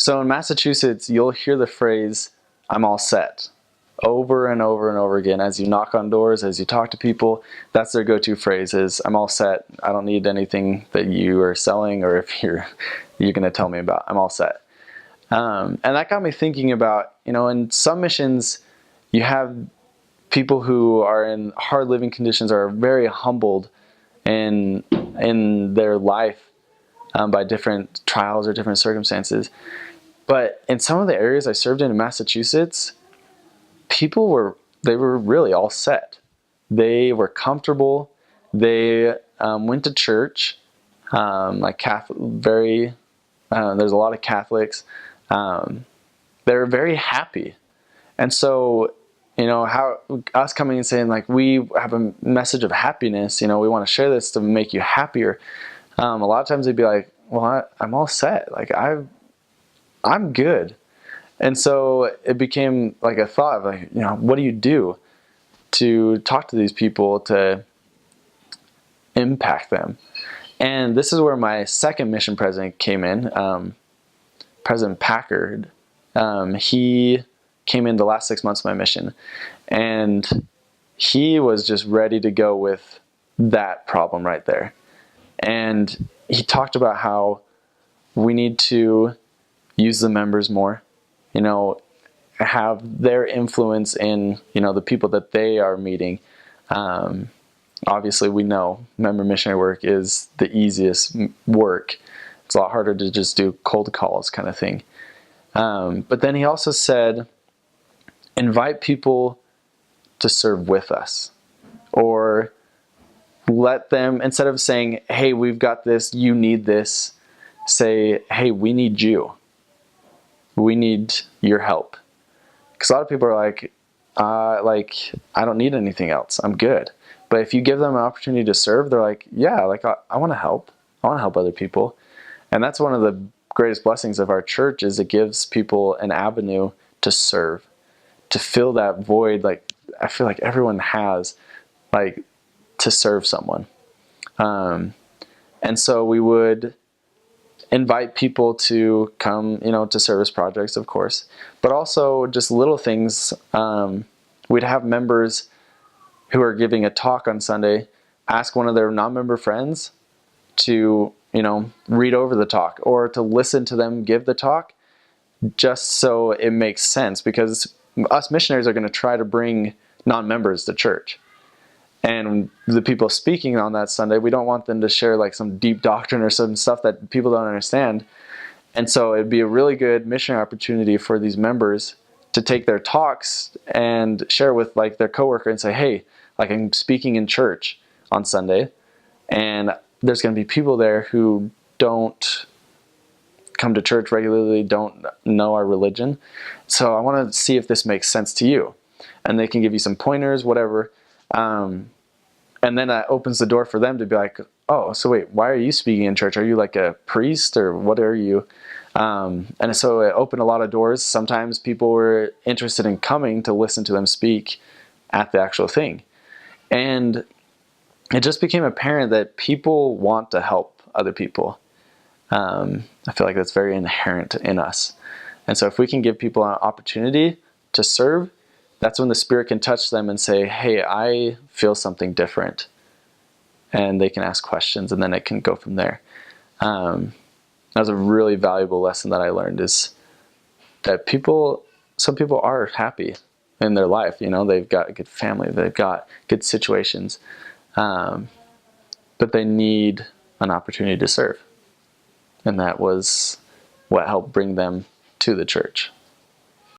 So in Massachusetts, you'll hear the phrase, "I'm all set," over and over and over again. As you knock on doors, as you talk to people, that's their go-to phrase is, "I'm all set. I don't need anything that you are selling or if you're going to tell me about. I'm all set." And that got me thinking about, in some missions, you have people who are in hard living conditions, are very humbled in their life by different trials or different circumstances. But in some of the areas I served in Massachusetts, people were really all set. They were comfortable. They went to church, like Catholic. There's a lot of Catholics. They're very happy, and so how us coming and saying like we have a message of happiness. We want to share this to make you happier. A lot of times they'd be like, "Well, I'm all set. Like I'm good." And so it became like a thought of like, what do you do to talk to these people to impact them? And this is where my second mission president came in, President Packard. He came in the last 6 months of my mission, and he was just ready to go with that problem right there. And he talked about how we need to use the members more, have their influence in, the people that they are meeting. Obviously, we know member missionary work is the easiest work. It's a lot harder to just do cold calls kind of thing. But then he also said, invite people to serve with us, or let them, instead of saying, "Hey, we've got this, you need this," say, "Hey, we need you. We need your help." Because a lot of people are like, I don't need anything else. I'm good. But if you give them an opportunity to serve, they're like, yeah, like I want to help. I want to help other people. And that's one of the greatest blessings of our church is it gives people an avenue to serve, to fill that void. Like I feel like everyone has, like, to serve someone. And so we would invite people to come, to service projects, of course, but also just little things. We'd have members who are giving a talk on Sunday ask one of their non-member friends to, read over the talk or to listen to them give the talk, just so it makes sense, because us missionaries are going to try to bring non-members to church. And the people speaking on that Sunday, we don't want them to share like some deep doctrine or some stuff that people don't understand. And so it'd be a really good missionary opportunity for these members to take their talks and share with like their coworker and say, "Hey, like I'm speaking in church on Sunday, and there's going to be people there who don't come to church regularly, don't know our religion. So I want to see if this makes sense to you." And they can give you some pointers, whatever. And then that opens the door for them to be like, "Oh, so wait, why are you speaking in church? Are you like a priest or what are you?" And so it opened a lot of doors. Sometimes people were interested in coming to listen to them speak at the actual thing. And it just became apparent that people want to help other people. I feel like that's very inherent in us. And so if we can give people an opportunity to serve, that's when the Spirit can touch them and say, "Hey, I feel something different." And they can ask questions, and then it can go from there. That was a really valuable lesson that I learned, is that some people are happy in their life. They've got a good family, they've got good situations, but they need an opportunity to serve. And that was what helped bring them to the church.